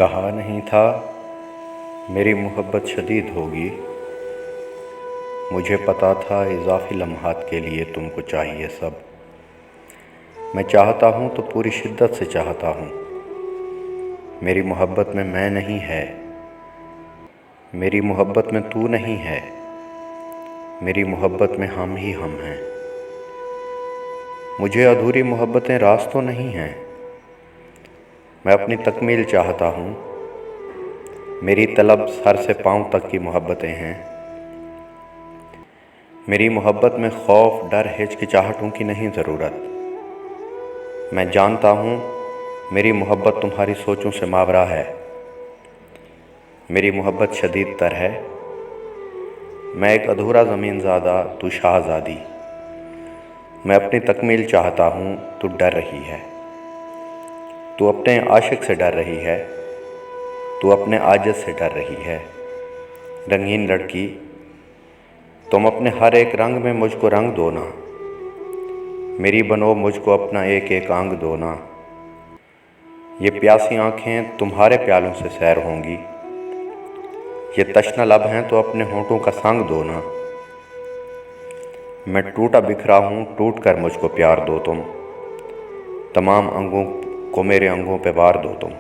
कहा नहीं था मेरी मोहब्बत शदीद होगी। मुझे पता था इज़ाफ़ी लम्हात के लिए तुमको चाहिए सब। मैं चाहता हूँ तो पूरी शिद्दत से चाहता हूँ। मेरी मोहब्बत में मैं नहीं है, मेरी मोहब्बत में तू नहीं है, मेरी मोहब्बत में हम ही हम हैं। मुझे अधूरी मोहब्बतें रास तो नहीं हैं, मैं अपनी तकमील चाहता हूँ। मेरी तलब सर से पाँव तक की मोहब्बतें हैं। मेरी मोहब्बत में खौफ, डर, हिचकिचाहटों की नहीं ज़रूरत। मैं जानता हूँ मेरी मोहब्बत तुम्हारी सोचों से मावरा है। मेरी मोहब्बत शदीद तर है। मैं एक अधूरा ज़मीनज़ादा, तू शाहज़ादी। मैं अपनी तकमील चाहता हूँ, तू डर रही है। तू अपने आशिक से डर रही है, तू अपने आजिज़ से डर रही है। रंगीन लड़की, तुम अपने हर एक रंग में मुझको रंग दो ना। मेरी बनो, मुझको अपना एक एक अंग दो ना। ये प्यासी आँखें तुम्हारे प्यालों से सैर होंगी। ये तश्ना लब हैं तो अपने होंठों का संग दो ना। मैं टूटा बिखरा हूँ, टूट कर मुझको प्यार दो तुम। तमाम अंगों को मेरे अंगों पे वार दो तुम।